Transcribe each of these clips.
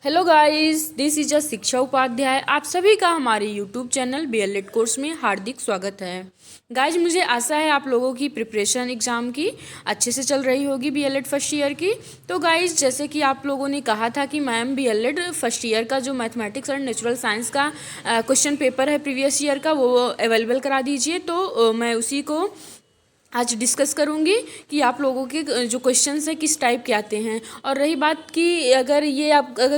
Hello guys, this is शिक्षा उपाध्याय। आप सभी का हमारे यूट्यूब चैनल बीएलएड कोर्स में हार्दिक स्वागत है। गाइस, मुझे आशा है आप लोगों की प्रिपरेशन एग्ज़ाम की अच्छे से चल रही होगी बीएलएड फर्स्ट ईयर की। तो गाइस, जैसे कि आप लोगों ने कहा था कि मैम बीएलएड फर्स्ट ईयर का जो मैथमेटिक्स और नेचुरल साइंस का क्वेश्चन पेपर है प्रीवियस ईयर का वो अवेलेबल करा दीजिए। तो मैं उसी को आज डिस्कस करूंगी कि आप लोगों के जो क्वेश्चंस हैं किस टाइप के आते हैं। और रही बात कि अगर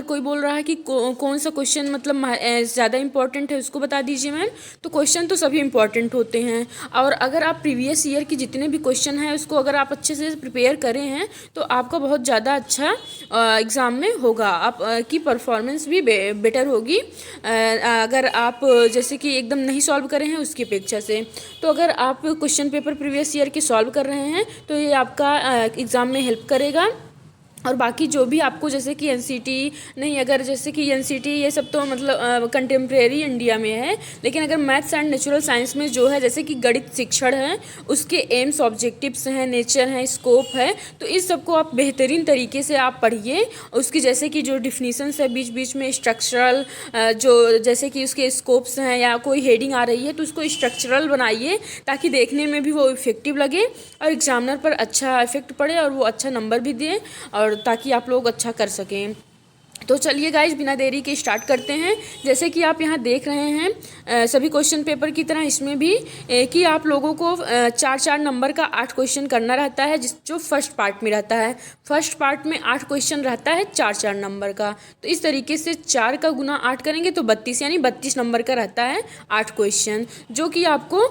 कोई बोल रहा है कि कौन सा क्वेश्चन मतलब ज़्यादा इंपॉर्टेंट है उसको बता दीजिए मैम। तो क्वेश्चन तो सभी इंपॉर्टेंट होते हैं, और अगर आप प्रीवियस ईयर की जितने भी क्वेश्चन हैं उसको अगर आप अच्छे से प्रिपेयर करें हैं तो आपका बहुत ज़्यादा अच्छा एग्ज़ाम में होगा, आप की परफॉर्मेंस भी बेटर होगी अगर आप जैसे कि एकदम नहीं सॉल्व करें हैं उसकी अपेक्षा से। तो अगर आप क्वेश्चन पेपर प्रीवियस ईयर के सॉल्व कर रहे हैं तो ये आपका एग्ज़ाम में हेल्प करेगा। और बाकी जो भी आपको जैसे कि एनसीटी नहीं, अगर जैसे कि एनसीटी ये सब तो मतलब कंटेम्प्रेरी इंडिया में है, लेकिन अगर मैथ्स एंड नेचुरल साइंस में जो है जैसे कि गणित शिक्षण है, उसके एम्स ऑब्जेक्टिव्स हैं, नेचर है, स्कोप है, तो इस सबको आप बेहतरीन तरीके से आप पढ़िए। उसकी जैसे कि जो डिफिनीशंस है बीच बीच में स्ट्रक्चरल, जो जैसे कि उसके स्कोप्स हैं या कोई हेडिंग आ रही है तो उसको स्ट्रक्चरल बनाइए ताकि देखने में भी वो इफेक्टिव लगे और एग्जामिनर पर अच्छा इफेक्ट पड़े और वो अच्छा नंबर भी दें, और ताकि आप लोग अच्छा कर सकें। तो चलिए गाइज, बिना देरी के स्टार्ट करते हैं। जैसे कि आप यहाँ देख रहे हैं सभी क्वेश्चन पेपर की तरह इसमें भी कि आप लोगों को 4-4 नंबर का 8 क्वेश्चन करना रहता है, जो फर्स्ट पार्ट में रहता है। फर्स्ट पार्ट में 8 क्वेश्चन रहता है 4-4 नंबर का। तो इस तरीके से 4 का गुना 8 करेंगे तो 32, यानी 32 नंबर का रहता है 8 क्वेश्चन, जो कि आपको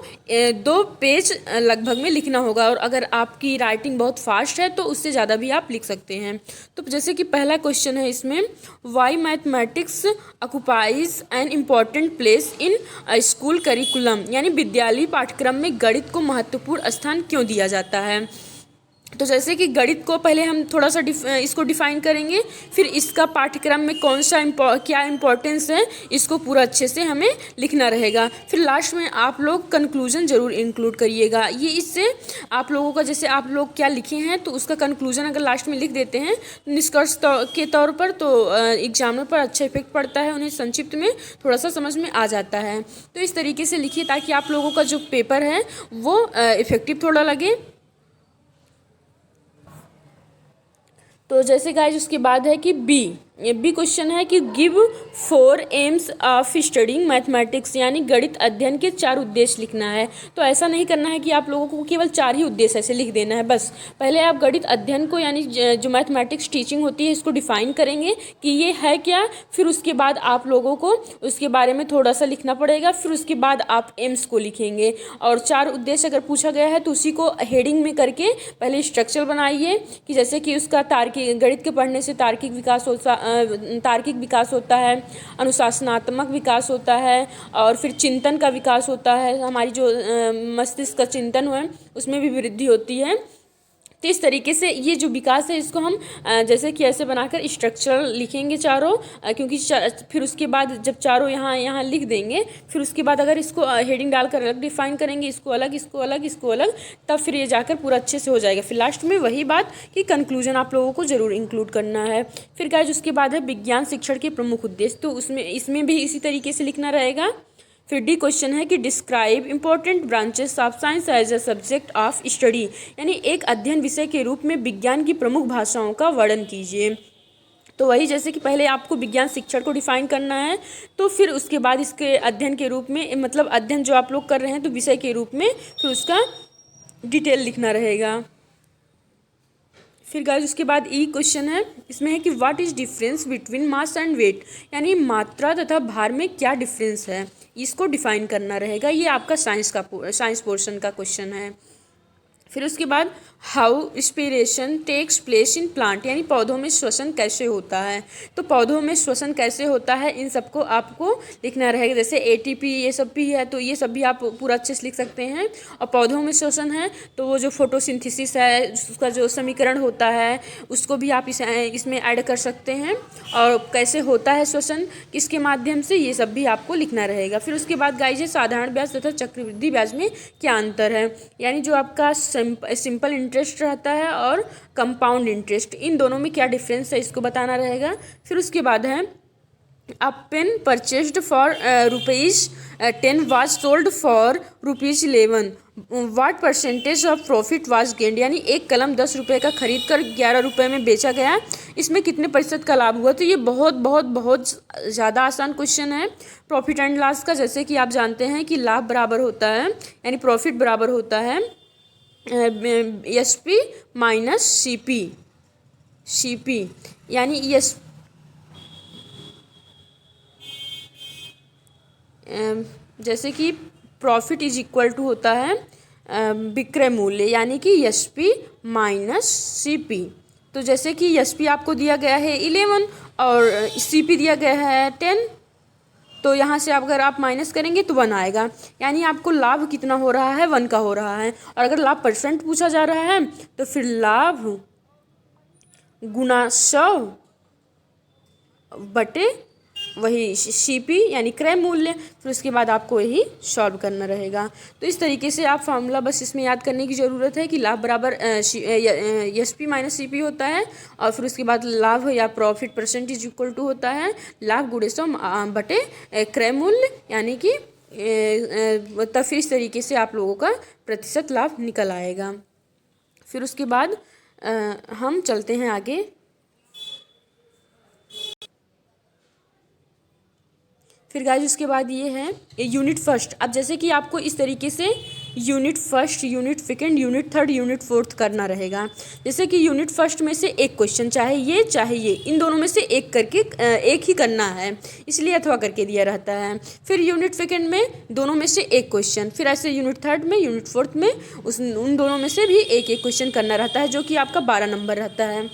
2 पेज लगभग में लिखना होगा। और अगर आपकी राइटिंग बहुत फास्ट है तो उससे ज़्यादा भी आप लिख सकते हैं। तो जैसे कि पहला क्वेश्चन है इसमें, why mathematics occupies an important place in school curriculum, यानी विद्यालय पाठ्यक्रम में गणित को महत्वपूर्ण स्थान क्यों दिया जाता है। तो जैसे कि गणित को पहले हम थोड़ा सा इसको डिफाइन करेंगे, फिर इसका पाठ्यक्रम में कौन सा क्या इम्पोर्टेंस है इसको पूरा अच्छे से हमें लिखना रहेगा। फिर लास्ट में आप लोग कंक्लूजन ज़रूर इंक्लूड करिएगा। ये इससे आप लोगों का जैसे आप लोग क्या लिखे हैं तो उसका कंक्लूजन अगर लास्ट में लिख देते हैं निष्कर्ष के तौर पर, तो एग्जामिनर पर अच्छा इफेक्ट पड़ता है, उन्हें संक्षिप्त में थोड़ा सा समझ में आ जाता है। तो इस तरीके से लिखिए ताकि आप लोगों का जो पेपर है वो इफेक्टिव थोड़ा लगे। तो जैसे गाइज उसके बाद है कि बी क्वेश्चन है कि give 4 AIIMS of studying mathematics, यानी गणित अध्ययन के 4 उद्देश्य लिखना है। तो ऐसा नहीं करना है कि आप लोगों को केवल 4 ही उद्देश्य ऐसे लिख देना है बस। पहले आप गणित अध्ययन को यानी जो मैथमेटिक्स टीचिंग होती है इसको डिफाइन करेंगे कि ये है क्या, फिर उसके बाद आप लोगों को उसके बारे में थोड़ा सा लिखना पड़ेगा, फिर उसके बाद आप एम्स को लिखेंगे। और 4 उद्देश्य अगर पूछा गया है तो उसी को हेडिंग में करके पहले स्ट्रक्चर बनाइए कि जैसे कि उसका तार्किक, गणित के पढ़ने से तार्किक विकास होता है, अनुशासनात्मक विकास होता है, और फिर चिंतन का विकास होता है, हमारी जो मस्तिष्क का चिंतन है उसमें भी वृद्धि होती है। तो इस तरीके से ये जो विकास है इसको हम जैसे कि ऐसे बनाकर स्ट्रक्चरल लिखेंगे चारों, क्योंकि फिर उसके बाद जब चारों यहाँ लिख देंगे, फिर उसके बाद अगर इसको हेडिंग डालकर अलग डिफाइन करेंगे, इसको अलग इसको अलग इसको अलग, तब फिर ये जाकर पूरा अच्छे से हो जाएगा। फिर लास्ट में वही बात कि कंक्लूजन आप लोगों को ज़रूर इंक्लूड करना है। फिर गाइस उसके बाद है विज्ञान शिक्षण के प्रमुख उद्देश्य, तो इसमें भी इसी तरीके से लिखना रहेगा। फिर डी क्वेश्चन है कि describe important branches of science as a subject of study, यानी एक अध्ययन विषय के रूप में विज्ञान की प्रमुख भाषाओं का वर्णन कीजिए। तो वही जैसे कि पहले आपको विज्ञान शिक्षण को डिफाइन करना है, तो फिर उसके बाद इसके अध्ययन के रूप में मतलब अध्ययन जो आप लोग कर रहे हैं तो विषय के रूप में फिर उसका डिटेल लिखना रहेगा। फिर गाइस उसके बाद ई क्वेश्चन है, इसमें है कि what is difference between mass and weight, यानी मात्रा तथा भार में क्या डिफरेंस है, इसको डिफाइन करना रहेगा। ये आपका साइंस पोर्शन का क्वेश्चन है। फिर उसके बाद how inspiration takes place in plant, यानी पौधों में श्वसन कैसे होता है। तो पौधों में श्वसन कैसे होता है इन सबको आपको लिखना रहेगा। जैसे एटीपी ये सब भी है तो ये सब भी आप पूरा अच्छे से लिख सकते हैं। और पौधों में श्वसन है तो वो जो फोटोसिंथेसिस है उसका जो समीकरण होता है उसको भी आप इसमें ऐड कर सकते हैं। और कैसे होता है श्वसन किसके माध्यम से, ये सब भी आपको लिखना रहेगा। फिर उसके बाद गाइज है साधारण ब्याज तथा चक्रवृद्धि ब्याज में क्या अंतर है, यानी जो आपका सिंपल इंटरेस्ट रहता है और कंपाउंड इंटरेस्ट, इन दोनों में क्या डिफरेंस है इसको बताना रहेगा। फिर उसके बाद है A pen purchased for ₹10 was sold for ₹11. What percentage of profit was gained? यानी एक कलम 10 रुपये का खरीद कर 11 रुपये में बेचा गया, इसमें कितने प्रतिशत का लाभ हुआ? तो ये बहुत बहुत बहुत ज़्यादा आसान क्वेश्चन है प्रॉफिट एंड लॉस का। जैसे कि आप जानते हैं कि लाभ बराबर होता है यानी प्रॉफिट बराबर होता है SP माइनस CP यानी जैसे कि प्रॉफिट इज इक्वल टू होता है विक्रय मूल्य यानी कि SP माइनस CP। तो जैसे कि SP आपको दिया गया है 11 और CP दिया गया है 10, तो यहाँ से अगर आप माइनस करेंगे तो 1 आएगा, यानी आपको लाभ कितना हो रहा है? 1 का हो रहा है। और अगर लाभ परसेंट पूछा जा रहा है तो फिर लाभ गुना 100 बटे वही CP यानी क्रय मूल्य। फिर उसके बाद आपको यही सॉल्व करना रहेगा। तो इस तरीके से आप फार्मूला बस इसमें याद करने की ज़रूरत है कि लाभ बराबर SP माइनस CP होता है, और फिर उसके बाद लाभ या प्रॉफिट परसेंटेज इक्वल टू होता है लाभ गुणे 100 बटे क्रय मूल्य यानी कि तब फिर इस तरीके से आप लोगों का प्रतिशत लाभ निकल आएगा। फिर उसके बाद हम चलते हैं आगे। फिर गाइस उसके बाद ये है यूनिट फर्स्ट। अब जैसे कि आपको इस तरीके से unit first, unit second, unit third, unit fourth करना रहेगा। जैसे कि यूनिट फर्स्ट में से एक क्वेश्चन चाहे ये इन दोनों में से एक करके एक ही करना है, इसलिए अथवा करके दिया रहता है। फिर यूनिट सेकेंड में दोनों में से एक क्वेश्चन, फिर ऐसे यूनिट थर्ड में, यूनिट फोर्थ में उन दोनों में से भी एक एक क्वेश्चन करना रहता है, जो कि आपका 12 नंबर रहता है।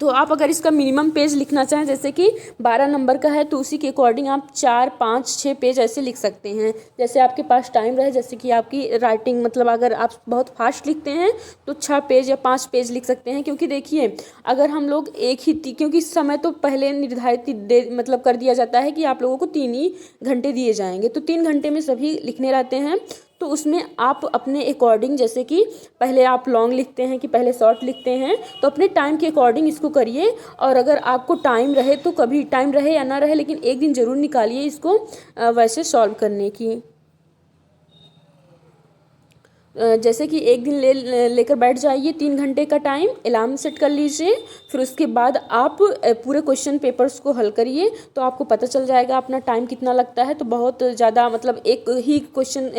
तो आप अगर इसका मिनिमम पेज लिखना चाहें, जैसे कि 12 नंबर का है तो उसी के अकॉर्डिंग आप 4, 5, 6 पेज ऐसे लिख सकते हैं, जैसे आपके पास टाइम रहे। जैसे कि आपकी राइटिंग मतलब अगर आप बहुत फास्ट लिखते हैं तो 6 पेज या 5 पेज लिख सकते हैं। क्योंकि देखिए अगर हम लोग क्योंकि समय तो पहले निर्धारित मतलब कर दिया जाता है कि आप लोगों को 3 ही घंटे दिए जाएंगे, तो 3 घंटे में सभी लिखने रहते हैं। तो उसमें आप अपने अकॉर्डिंग, जैसे कि पहले आप लॉन्ग लिखते हैं कि पहले शॉर्ट लिखते हैं, तो अपने टाइम के अकॉर्डिंग इसको करिए। और अगर आपको टाइम रहे तो कभी टाइम रहे या ना रहे, लेकिन एक दिन ज़रूर निकालिए इसको वैसे सॉल्व करने की। जैसे कि एक दिन लेकर बैठ जाइए, 3 घंटे का टाइम अलार्म सेट कर लीजिए। फिर उसके बाद आप पूरे क्वेश्चन पेपर्स को हल करिए, तो आपको पता चल जाएगा अपना टाइम कितना लगता है। तो बहुत ज़्यादा मतलब एक ही क्वेश्चन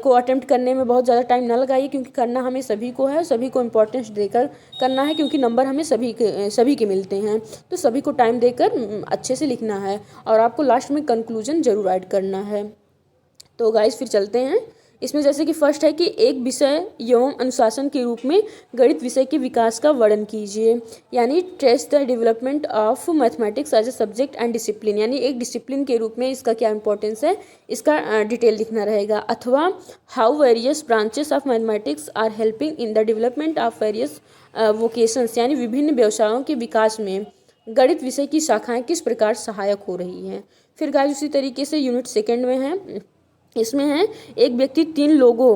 को अटेम्प्ट करने में बहुत ज़्यादा टाइम ना लगाइए, क्योंकि करना हमें सभी को है, सभी को इम्पोर्टेंस देकर करना है, क्योंकि नंबर हमें सभी के मिलते हैं। तो सभी को टाइम देकर अच्छे से लिखना है, और आपको लास्ट में कंक्लूजन ज़रूर ऐड करना है। तो गाइस फिर चलते हैं इसमें। जैसे कि फर्स्ट है कि एक विषय एवं अनुशासन के रूप में गणित विषय के विकास का वर्णन कीजिए, यानी trace the development of mathematics as a subject and discipline, यानी एक डिसिप्लिन के रूप में इसका क्या इंपॉर्टेंस है, इसका डिटेल लिखना रहेगा। अथवा how various branches of mathematics are helping in the development of various vocations, यानी विभिन्न व्यवसायों के विकास में गणित विषय की शाखाएं किस प्रकार सहायक हो रही हैं। फिर गाइस उसी तरीके से यूनिट सेकेंड में है, इसमें है एक व्यक्ति 3 लोगों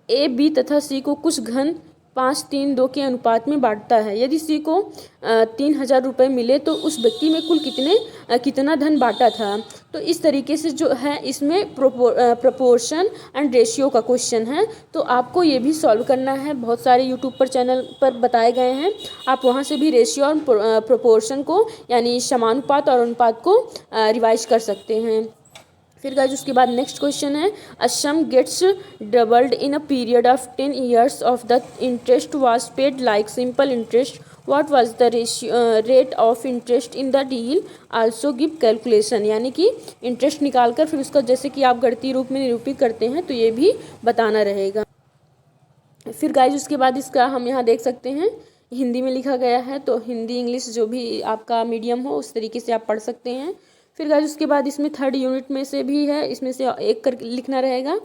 A, B तथा C को कुछ घन 5, 3, 2 के अनुपात में बांटता है। यदि C को 3000 रुपये मिले तो उस व्यक्ति में कुल कितना धन बांटा था। तो इस तरीके से जो है इसमें प्रोपोर्शन एंड रेशियो का क्वेश्चन है, तो आपको ये भी सॉल्व करना है। बहुत सारे यूट्यूब पर चैनल पर बताए गए हैं, आप वहाँ से भी रेशियो और प्रोपोर्शन को यानी समानुपात और अनुपात को रिवाइज कर सकते हैं। फिर गाइस उसके बाद नेक्स्ट क्वेश्चन है a sum gets doubled in a period of 10 years of the interest was paid like simple interest, what was the rate of interest in the deal, also give calculation, यानी कि interest निकाल कर फिर उसका जैसे कि आप गणितीय रूप में निरूपित करते हैं तो ये भी बताना रहेगा। फिर गाइस उसके बाद इसका हम यहाँ देख सकते हैं हिंदी में लिखा गया है, तो हिंदी इंग्लिश जो भी आपका मीडियम हो उस तरीके से आप पढ़ सकते हैं। फिर गाइस उसके बाद इसमें थर्ड यूनिट में से भी है, इसमें से एक कर लिखना रहेगा।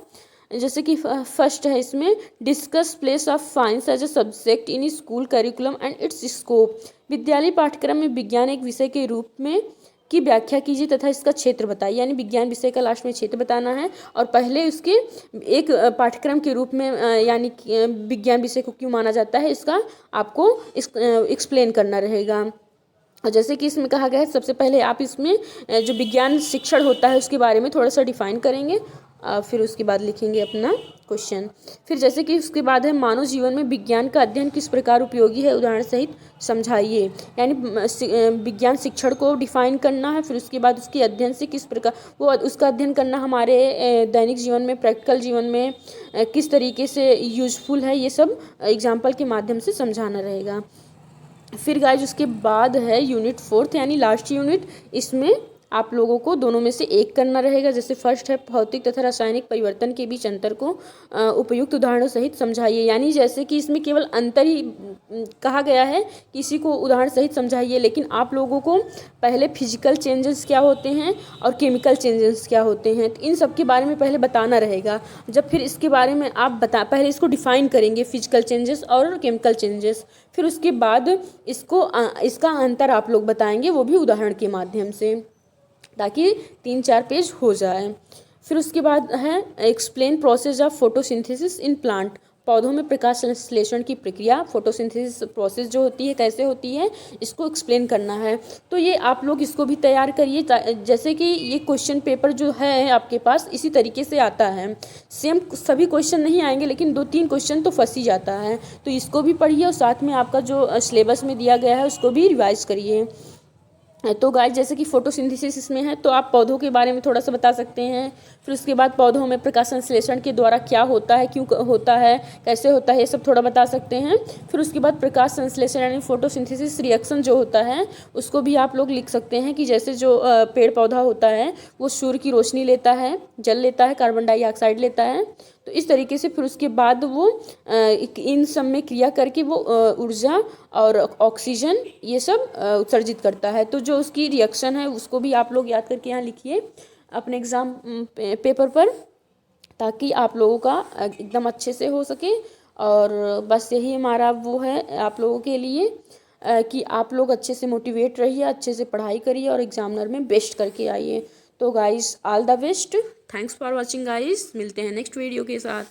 जैसे कि फर्स्ट है इसमें discuss place of science as a subject in school curriculum and its scope, विद्यालय पाठ्यक्रम में विज्ञान एक विषय के रूप में की व्याख्या कीजिए तथा इसका क्षेत्र बताइए। यानी विज्ञान विषय का लास्ट में क्षेत्र बताना है और पहले उसके एक पाठ्यक्रम के रूप में यानी विज्ञान विषय को क्यों माना जाता है इसका आपको एक्सप्लेन करना रहेगा। और जैसे कि इसमें कहा गया है, सबसे पहले आप इसमें जो विज्ञान शिक्षण होता है उसके बारे में थोड़ा सा डिफाइन करेंगे, फिर उसके बाद लिखेंगे अपना क्वेश्चन। फिर जैसे कि उसके बाद है मानव जीवन में विज्ञान का अध्ययन किस प्रकार उपयोगी है, उदाहरण सहित समझाइए। यानी विज्ञान शिक्षण को डिफाइन करना है, फिर उसके बाद उसके अध्ययन से किस प्रकार वो उसका अध्ययन करना हमारे दैनिक जीवन में, प्रैक्टिकल जीवन में किस तरीके से यूजफुल है, ये सब एग्जाम्पल के माध्यम से समझाना रहेगा। फिर गाइज उसके बाद है यूनिट 4 यानी लास्ट यूनिट। इसमें आप लोगों को दोनों में से एक करना रहेगा। जैसे फर्स्ट है भौतिक तथा रासायनिक परिवर्तन के बीच अंतर को उपयुक्त उदाहरणों सहित समझाइए। यानी जैसे कि इसमें केवल अंतर ही कहा गया है कि इसी को उदाहरण सहित समझाइए, लेकिन आप लोगों को पहले फिजिकल चेंजेस क्या होते हैं और केमिकल चेंजेस क्या होते हैं, तो इन सब के बारे में पहले बताना रहेगा। जब फिर इसके बारे में आप पहले इसको डिफाइन करेंगे फिजिकल चेंजेस और केमिकल चेंजेस, फिर उसके बाद इसका अंतर आप लोग बताएंगे, वो भी उदाहरण के माध्यम से, ताकि 3-4 पेज हो जाए। फिर उसके बाद है explain process of photosynthesis in plant. पौधों में प्रकाश संश्लेषण की प्रक्रिया, फोटोसिंथेसिस प्रोसेस जो होती है कैसे होती है, इसको एक्सप्लेन करना है। तो ये आप लोग इसको भी तैयार करिए, जैसे कि ये क्वेश्चन पेपर जो है आपके पास इसी तरीके से आता है। सेम सभी क्वेश्चन नहीं आएंगे, लेकिन 2-3 क्वेश्चन तो फंस ही जाता है, तो इसको भी पढ़िए और साथ में आपका जो सिलेबस में दिया गया है उसको भी रिवाइज करिए। तो गाइस जैसे कि फोटोसिंथेसिस इसमें है, तो आप पौधों के बारे में थोड़ा सा बता सकते हैं। फिर उसके बाद पौधों में प्रकाश संश्लेषण के द्वारा क्या होता है, क्यों होता है, कैसे होता है, ये सब थोड़ा बता सकते हैं। फिर उसके बाद प्रकाश संश्लेषण यानी फोटोसिंथेसिस रिएक्शन जो होता है उसको भी आप लोग लिख सकते हैं कि जैसे जो पेड़ पौधा होता है वो सूर्य की रोशनी लेता है, जल लेता है, कार्बन डाइऑक्साइड लेता है, तो इस तरीके से फिर उसके बाद वो इन सब में क्रिया करके वो ऊर्जा और ऑक्सीजन ये सब उत्सर्जित करता है। तो जो उसकी रिएक्शन है उसको भी आप लोग याद करके यहाँ लिखिए अपने एग्ज़ाम पेपर पर, ताकि आप लोगों का एकदम अच्छे से हो सके। और बस यही हमारा वो है आप लोगों के लिए कि आप लोग अच्छे से मोटिवेट रहिए, अच्छे से पढ़ाई करिए और एग्जामिनर में बेस्ट करके आइए। तो guys all the best, thanks for watching guys, मिलते हैं नेक्स्ट वीडियो के साथ।